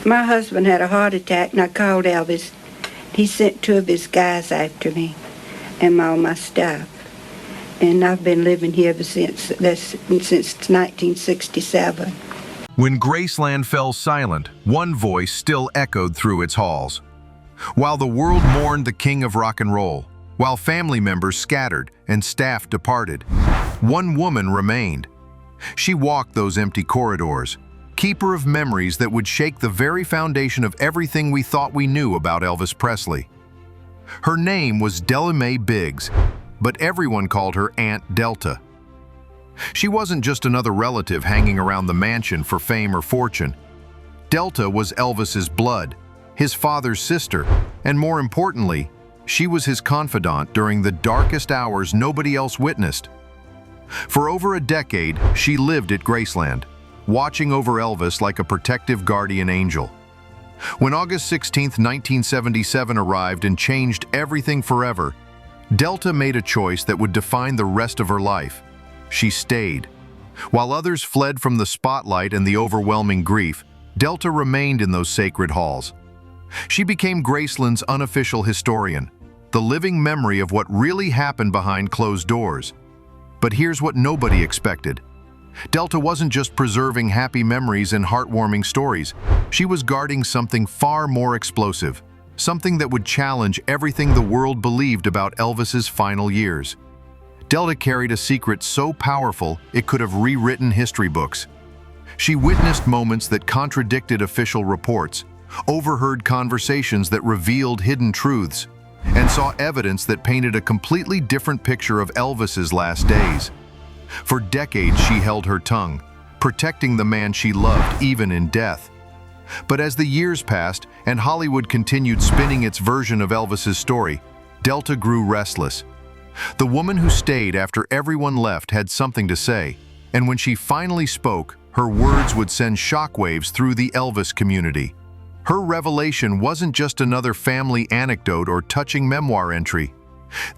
My husband had a heart attack, and I called Elvis. He sent 2 of his guys after me and all my stuff. And I've been living here ever since 1967. When Graceland fell silent, one voice still echoed through its halls. While the world mourned the king of rock and roll, while family members scattered and staff departed, one woman remained. She walked those empty corridors, keeper of memories that would shake the very foundation of everything we thought we knew about Elvis Presley. Her name was Della Mae Biggs, but everyone called her Aunt Delta. She wasn't just another relative hanging around the mansion for fame or fortune. Delta was Elvis's blood, his father's sister, and more importantly, she was his confidant during the darkest hours nobody else witnessed. For over a decade, she lived at Graceland, watching over Elvis like a protective guardian angel. When August 16, 1977 arrived and changed everything forever, Delta made a choice that would define the rest of her life. She stayed. While others fled from the spotlight and the overwhelming grief, Delta remained in those sacred halls. She became Graceland's unofficial historian, the living memory of what really happened behind closed doors. But here's what nobody expected. Delta wasn't just preserving happy memories and heartwarming stories. She was guarding something far more explosive, something that would challenge everything the world believed about Elvis's final years. Delta carried a secret so powerful it could have rewritten history books. She witnessed moments that contradicted official reports, overheard conversations that revealed hidden truths, and saw evidence that painted a completely different picture of Elvis's last days. For decades, she held her tongue, protecting the man she loved even in death. But as the years passed and Hollywood continued spinning its version of Elvis's story, Delta grew restless. The woman who stayed after everyone left had something to say, and when she finally spoke, her words would send shockwaves through the Elvis community. Her revelation wasn't just another family anecdote or touching memoir entry.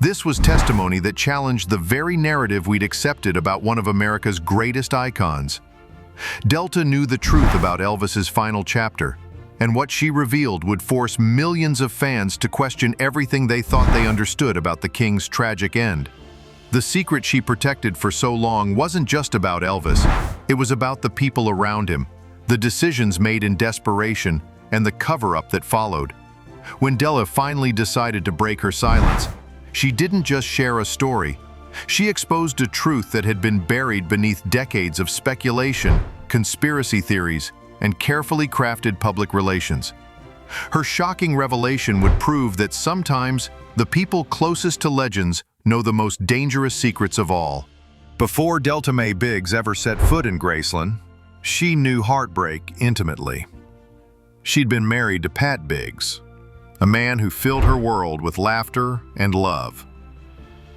This was testimony that challenged the very narrative we'd accepted about one of America's greatest icons. Delta knew the truth about Elvis's final chapter, and what she revealed would force millions of fans to question everything they thought they understood about the king's tragic end. The secret she protected for so long wasn't just about Elvis. It was about the people around him, the decisions made in desperation, and the cover-up that followed. When Della finally decided to break her silence, she didn't just share a story. She exposed a truth that had been buried beneath decades of speculation, conspiracy theories, and carefully crafted public relations. Her shocking revelation would prove that sometimes the people closest to legends know the most dangerous secrets of all. Before Delta Mae Biggs ever set foot in Graceland, she knew heartbreak intimately. She'd been married to Pat Biggs, a man who filled her world with laughter and love,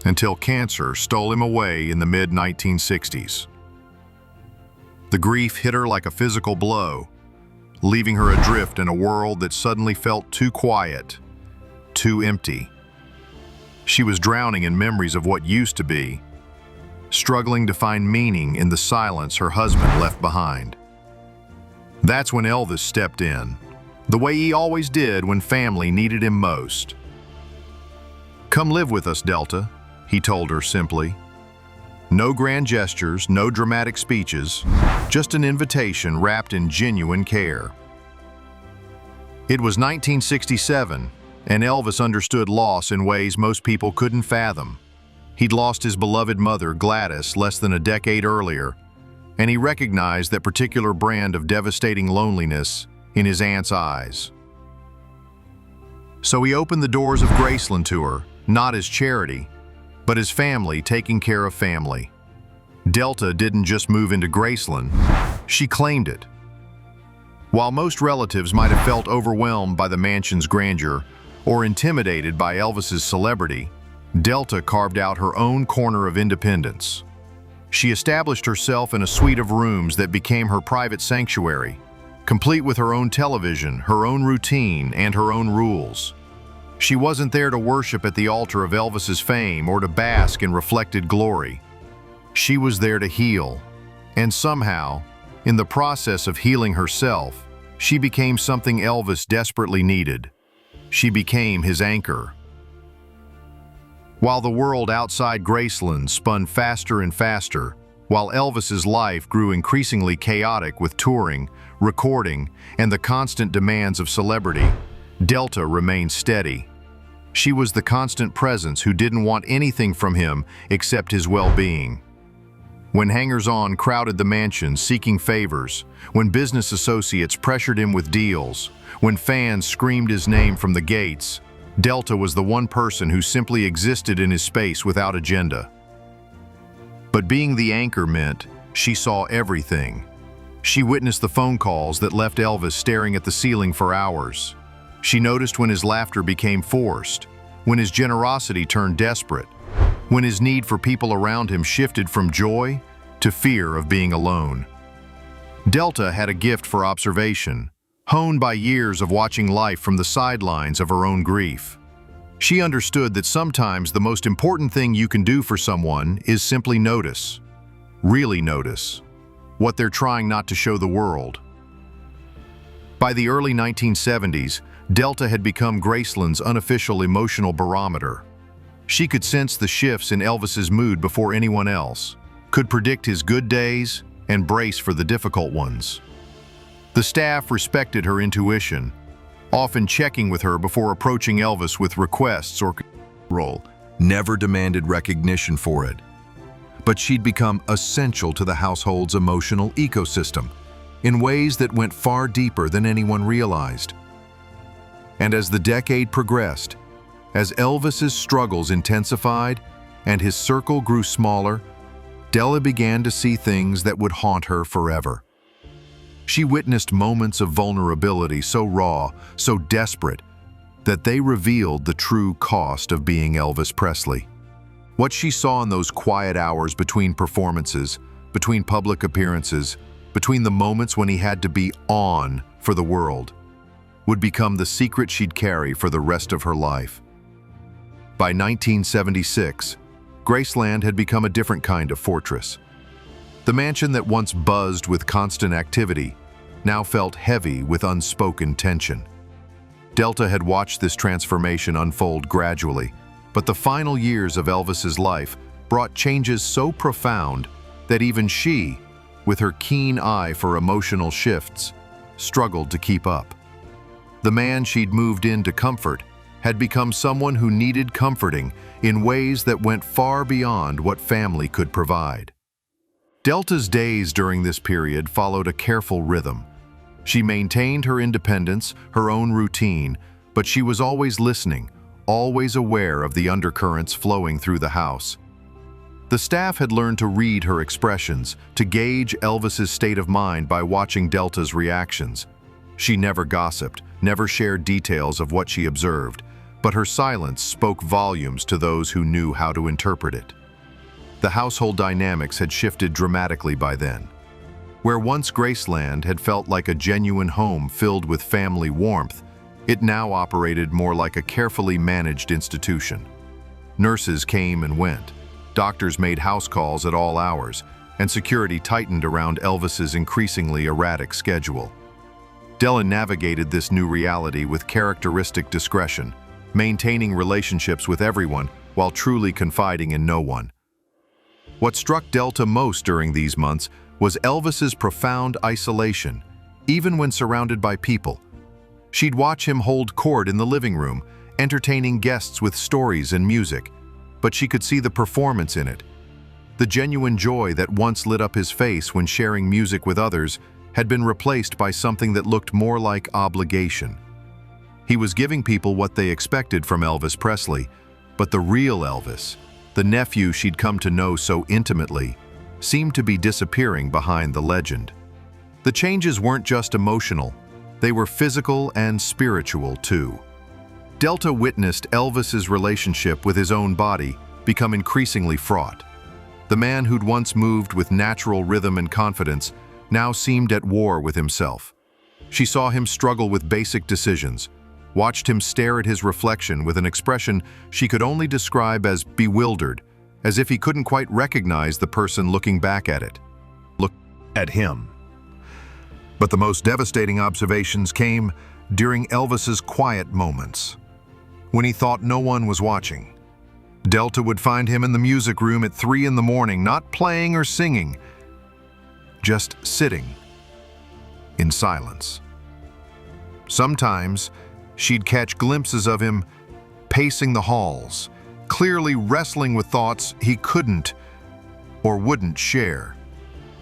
until cancer stole him away in the mid-1960s. The grief hit her like a physical blow, leaving her adrift in a world that suddenly felt too quiet, too empty. She was drowning in memories of what used to be, struggling to find meaning in the silence her husband left behind. That's when Elvis stepped in, the way he always did when family needed him most. "Come live with us, Delta," he told her simply. No grand gestures, no dramatic speeches, just an invitation wrapped in genuine care. It was 1967, and Elvis understood loss in ways most people couldn't fathom. He'd lost his beloved mother, Gladys, less than a decade earlier, and he recognized that particular brand of devastating loneliness in his aunt's eyes. So he opened the doors of Graceland to her, not as charity, but as family taking care of family. Delta didn't just move into Graceland, she claimed it. While most relatives might have felt overwhelmed by the mansion's grandeur or intimidated by Elvis's celebrity, Delta carved out her own corner of independence. She established herself in a suite of rooms that became her private sanctuary, complete with her own television, her own routine, and her own rules. She wasn't there to worship at the altar of Elvis's fame or to bask in reflected glory. She was there to heal, and somehow, in the process of healing herself, She became something Elvis desperately needed. She became his anchor. While the world outside Graceland spun faster and faster, while Elvis's life grew increasingly chaotic with touring, recording, and the constant demands of celebrity, Delta remained steady. She was the constant presence who didn't want anything from him except his well-being. When hangers-on crowded the mansion seeking favors, when business associates pressured him with deals, when fans screamed his name from the gates, Delta was the one person who simply existed in his space without agenda. But being the anchor meant she saw everything. She witnessed the phone calls that left Elvis staring at the ceiling for hours. She noticed when his laughter became forced, when his generosity turned desperate, when his need for people around him shifted from joy to fear of being alone. Delta had a gift for observation, honed by years of watching life from the sidelines of her own grief. She understood that sometimes the most important thing you can do for someone is simply notice, really notice, what they're trying not to show the world. By the early 1970s, Delta had become Graceland's unofficial emotional barometer. She could sense the shifts in Elvis's mood before anyone else, could predict his good days and brace for the difficult ones. The staff respected her intuition, often checking with her before approaching Elvis with requests or role, never demanded recognition for it. But she'd become essential to the household's emotional ecosystem in ways that went far deeper than anyone realized. And as the decade progressed, as Elvis's struggles intensified and his circle grew smaller, Della began to see things that would haunt her forever. She witnessed moments of vulnerability so raw, so desperate, that they revealed the true cost of being Elvis Presley. What she saw in those quiet hours between performances, between public appearances, between the moments when he had to be on for the world, would become the secret she'd carry for the rest of her life. By 1976, Graceland had become a different kind of fortress. The mansion that once buzzed with constant activity now felt heavy with unspoken tension. Delta had watched this transformation unfold gradually, but the final years of Elvis's life brought changes so profound that even she, with her keen eye for emotional shifts, struggled to keep up. The man she'd moved in to comfort had become someone who needed comforting in ways that went far beyond what family could provide. Delta's days during this period followed a careful rhythm. She maintained her independence, her own routine, but she was always listening, always aware of the undercurrents flowing through the house. The staff had learned to read her expressions, to gauge Elvis's state of mind by watching Delta's reactions. She never gossiped, never shared details of what she observed, but her silence spoke volumes to those who knew how to interpret it. The household dynamics had shifted dramatically by then. Where once Graceland had felt like a genuine home filled with family warmth, it now operated more like a carefully managed institution. Nurses came and went, doctors made house calls at all hours, and security tightened around Elvis's increasingly erratic schedule. Della navigated this new reality with characteristic discretion, maintaining relationships with everyone while truly confiding in no one. What struck Delta most during these months was Elvis's profound isolation, even when surrounded by people. She'd watch him hold court in the living room, entertaining guests with stories and music, but she could see the performance in it. The genuine joy that once lit up his face when sharing music with others had been replaced by something that looked more like obligation. He was giving people what they expected from Elvis Presley, but the real Elvis, the nephew she'd come to know so intimately, seemed to be disappearing behind the legend. The changes weren't just emotional, they were physical and spiritual too. Delta witnessed Elvis's relationship with his own body become increasingly fraught. The man who'd once moved with natural rhythm and confidence now seemed at war with himself. She saw him struggle with basic decisions, watched him stare at his reflection with an expression she could only describe as bewildered, as if he couldn't quite recognize the person looking back at it. Look at him. But the most devastating observations came during Elvis's quiet moments, when he thought no one was watching. Delta would find him in the music room at 3 in the morning, not playing or singing, just sitting in silence. Sometimes she'd catch glimpses of him pacing the halls, clearly wrestling with thoughts he couldn't or wouldn't share.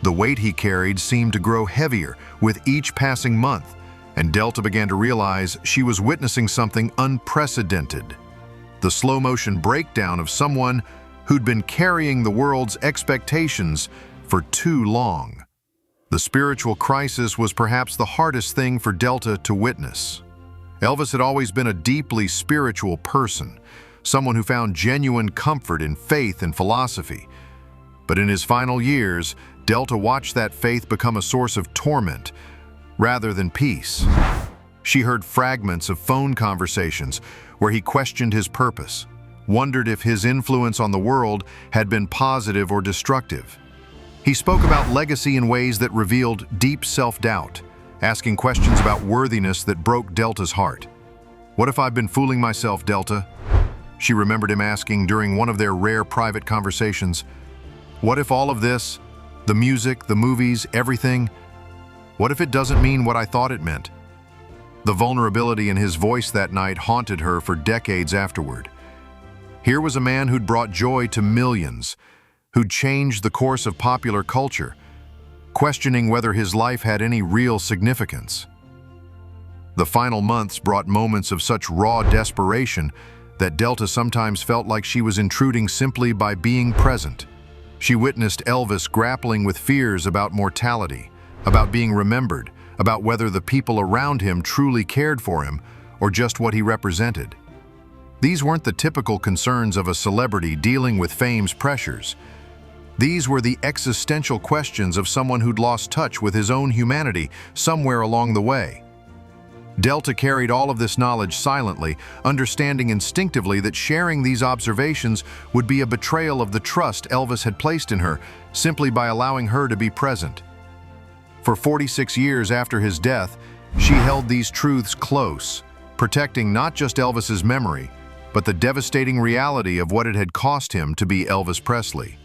The weight he carried seemed to grow heavier with each passing month, and Delta began to realize she was witnessing something unprecedented. The slow-motion breakdown of someone who'd been carrying the world's expectations for too long. The spiritual crisis was perhaps the hardest thing for Delta to witness. Elvis had always been a deeply spiritual person, someone who found genuine comfort in faith and philosophy. But in his final years, Delta watched that faith become a source of torment rather than peace. She heard fragments of phone conversations where he questioned his purpose, wondered if his influence on the world had been positive or destructive. He spoke about legacy in ways that revealed deep self-doubt, asking questions about worthiness that broke Delta's heart. "What if I've been fooling myself, Delta?" She remembered him asking during one of their rare private conversations. "What if all of this, the music, the movies, everything, what if it doesn't mean what I thought it meant?" The vulnerability in his voice that night haunted her for decades afterward. Here was a man who'd brought joy to millions, who'd changed the course of popular culture, questioning whether his life had any real significance. The final months brought moments of such raw desperation that Delta sometimes felt like she was intruding simply by being present. She witnessed Elvis grappling with fears about mortality, about being remembered, about whether the people around him truly cared for him or just what he represented. These weren't the typical concerns of a celebrity dealing with fame's pressures. These were the existential questions of someone who'd lost touch with his own humanity somewhere along the way. Delta carried all of this knowledge silently, understanding instinctively that sharing these observations would be a betrayal of the trust Elvis had placed in her, simply by allowing her to be present. For 46 years after his death, she held these truths close, protecting not just Elvis's memory, but the devastating reality of what it had cost him to be Elvis Presley.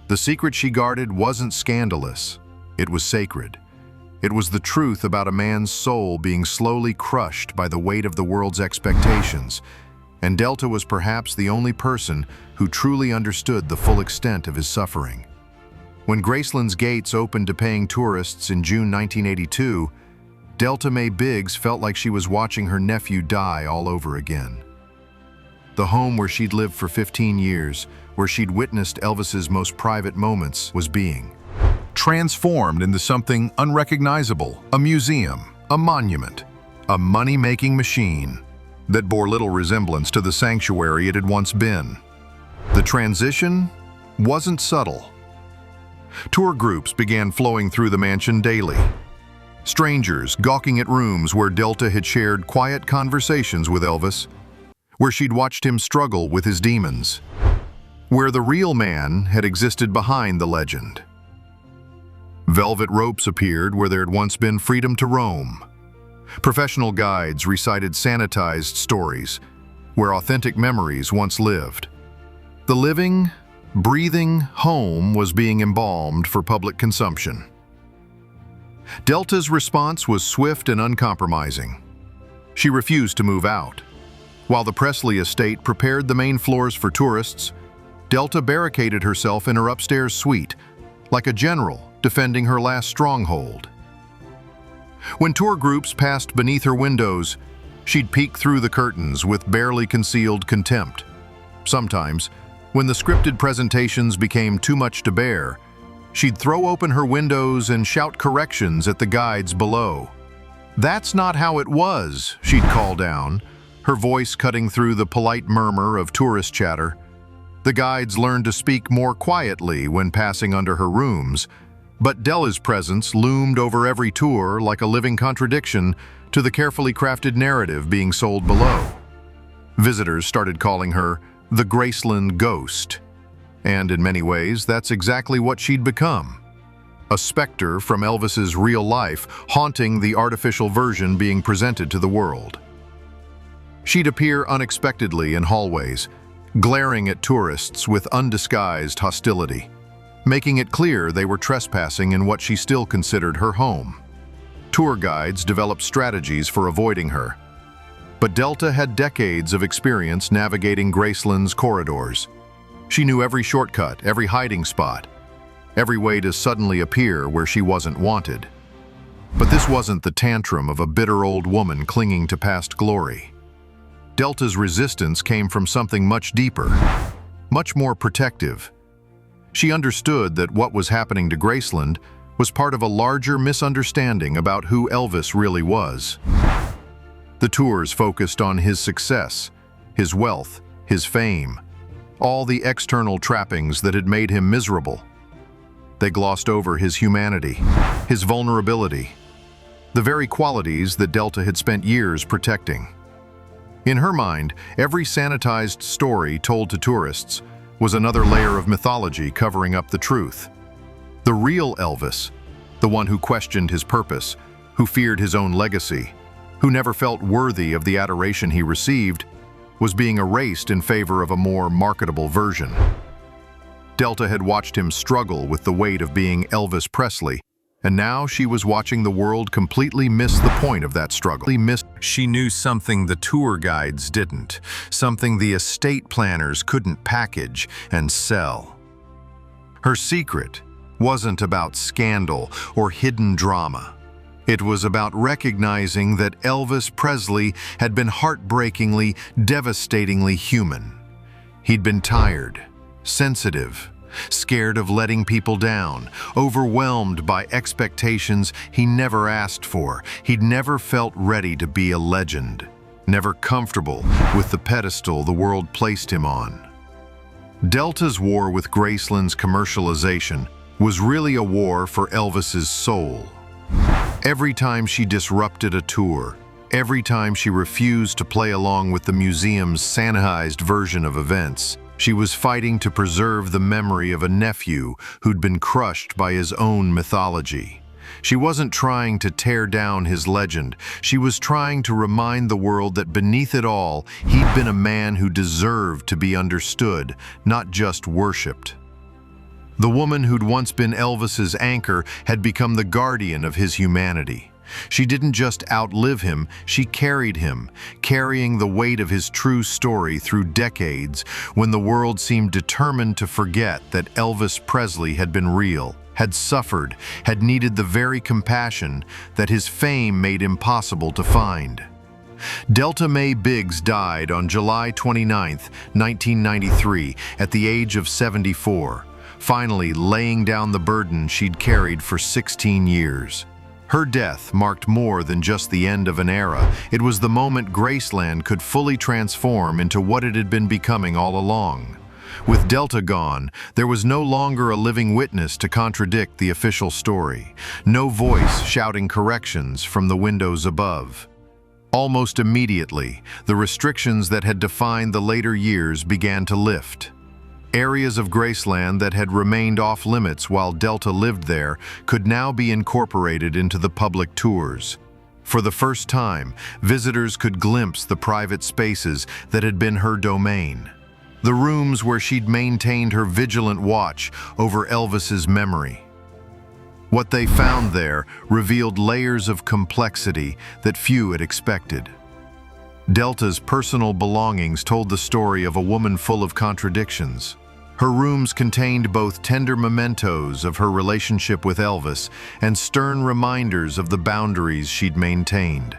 The secret she guarded wasn't scandalous, it was sacred. It was the truth about a man's soul being slowly crushed by the weight of the world's expectations, and Delta was perhaps the only person who truly understood the full extent of his suffering. When Graceland's gates opened to paying tourists in June 1982, Delta Mae Biggs felt like she was watching her nephew die all over again. The home where she'd lived for 15 years, where she'd witnessed Elvis's most private moments, was being transformed into something unrecognizable, a museum, a monument, a money-making machine that bore little resemblance to the sanctuary it had once been. The transition wasn't subtle. Tour groups began flowing through the mansion daily. Strangers gawking at rooms where Delta had shared quiet conversations with Elvis, where she'd watched him struggle with his demons, where the real man had existed behind the legend. Velvet ropes appeared where there had once been freedom to roam. Professional guides recited sanitized stories where authentic memories once lived. The living, breathing home was being embalmed for public consumption. Delta's response was swift and uncompromising. She refused to move out. While the Presley estate prepared the main floors for tourists, Delta barricaded herself in her upstairs suite, like a general defending her last stronghold. When tour groups passed beneath her windows, she'd peek through the curtains with barely concealed contempt. Sometimes, when the scripted presentations became too much to bear, she'd throw open her windows and shout corrections at the guides below. "That's not how it was," she'd call down, her voice cutting through the polite murmur of tourist chatter. The guides learned to speak more quietly when passing under her rooms, but Della's presence loomed over every tour like a living contradiction to the carefully crafted narrative being sold below. Visitors started calling her the Graceland Ghost, and in many ways, that's exactly what she'd become. a specter from Elvis's real life haunting the artificial version being presented to the world. She'd appear unexpectedly in hallways, glaring at tourists with undisguised hostility, making it clear they were trespassing in what she still considered her home. Tour guides developed strategies for avoiding her. But Delta had decades of experience navigating Graceland's corridors. She knew every shortcut, every hiding spot, every way to suddenly appear where she wasn't wanted. But this wasn't the tantrum of a bitter old woman clinging to past glory. Delta's resistance came from something much deeper, much more protective. She understood that what was happening to Graceland was part of a larger misunderstanding about who Elvis really was. The tours focused on his success, his wealth, his fame, all the external trappings that had made him miserable. They glossed over his humanity, his vulnerability, the very qualities that Delta had spent years protecting. In her mind, every sanitized story told to tourists was another layer of mythology covering up the truth. The real Elvis, the one who questioned his purpose, who feared his own legacy, who never felt worthy of the adoration he received, was being erased in favor of a more marketable version. Delta had watched him struggle with the weight of being Elvis Presley, and now she was watching the world completely miss the point of that struggle. She knew something the tour guides didn't, something the estate planners couldn't package and sell. Her secret wasn't about scandal or hidden drama. It was about recognizing that Elvis Presley had been heartbreakingly, devastatingly human. He'd been tired, sensitive, scared of letting people down, overwhelmed by expectations he never asked for. He'd never felt ready to be a legend, never comfortable with the pedestal the world placed him on. Delta's war with Graceland's commercialization was really a war for Elvis's soul. Every time she disrupted a tour, every time she refused to play along with the museum's sanitized version of events, she was fighting to preserve the memory of a nephew who'd been crushed by his own mythology. She wasn't trying to tear down his legend. She was trying to remind the world that beneath it all, he'd been a man who deserved to be understood, not just worshipped. The woman who'd once been Elvis's anchor had become the guardian of his humanity. She didn't just outlive him, she carried him, carrying the weight of his true story through decades when the world seemed determined to forget that Elvis Presley had been real, had suffered, had needed the very compassion that his fame made impossible to find. Delta Mae Biggs died on July 29, 1993, at the age of 74, finally laying down the burden she'd carried for 16 years. Her death marked more than just the end of an era. It was the moment Graceland could fully transform into what it had been becoming all along. With Delta gone, there was no longer a living witness to contradict the official story, no voice shouting corrections from the windows above. Almost immediately, the restrictions that had defined the later years began to lift. Areas of Graceland that had remained off-limits while Delta lived there could now be incorporated into the public tours. For the first time, visitors could glimpse the private spaces that had been her domain, the rooms where she'd maintained her vigilant watch over Elvis's memory. What they found there revealed layers of complexity that few had expected. Delta's personal belongings told the story of a woman full of contradictions. Her rooms contained both tender mementos of her relationship with Elvis and stern reminders of the boundaries she'd maintained.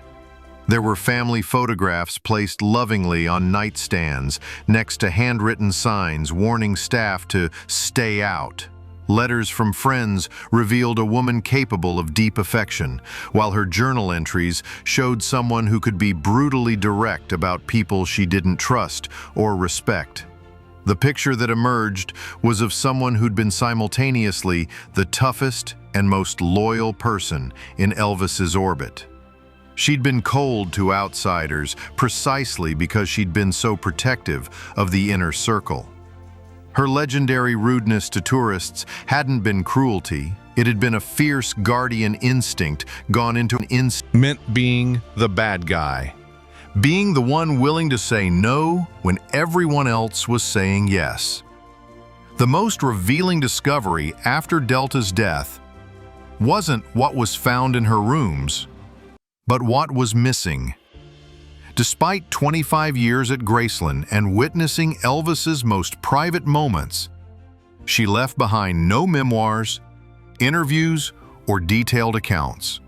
There were family photographs placed lovingly on nightstands next to handwritten signs warning staff to stay out. Letters from friends revealed a woman capable of deep affection, while her journal entries showed someone who could be brutally direct about people she didn't trust or respect. The picture that emerged was of someone who'd been simultaneously the toughest and most loyal person in Elvis's orbit. She'd been cold to outsiders precisely because she'd been so protective of the inner circle. Her legendary rudeness to tourists hadn't been cruelty. It had been a fierce guardian instinct gone into an instinct. Meant being the bad guy. Being the one willing to say no when everyone else was saying yes. The most revealing discovery after Delta's death wasn't what was found in her rooms, but what was missing. Despite 25 years at Graceland and witnessing Elvis's most private moments, she left behind no memoirs, interviews, or detailed accounts.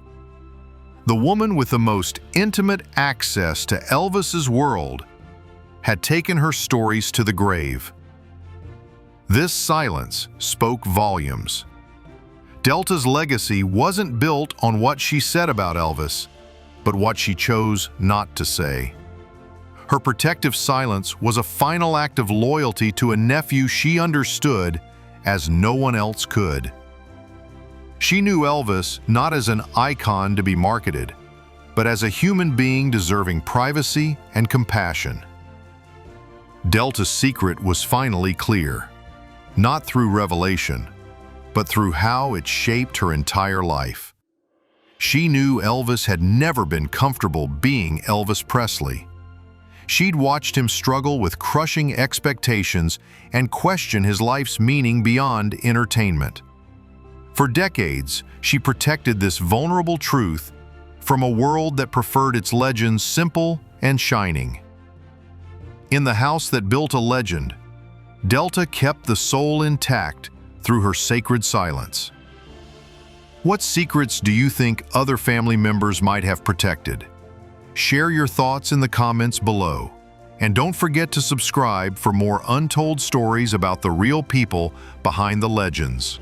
The woman with the most intimate access to Elvis's world had taken her stories to the grave. This silence spoke volumes. Delta's legacy wasn't built on what she said about Elvis, but what she chose not to say. Her protective silence was a final act of loyalty to a nephew she understood as no one else could. She knew Elvis not as an icon to be marketed, but as a human being deserving privacy and compassion. Delta's secret was finally clear, not through revelation, but through how it shaped her entire life. She knew Elvis had never been comfortable being Elvis Presley. She'd watched him struggle with crushing expectations and question his life's meaning beyond entertainment. For decades, she protected this vulnerable truth from a world that preferred its legends simple and shining. In the house that built a legend, Delta kept the soul intact through her sacred silence. What secrets do you think other family members might have protected? Share your thoughts in the comments below. And don't forget to subscribe for more untold stories about the real people behind the legends.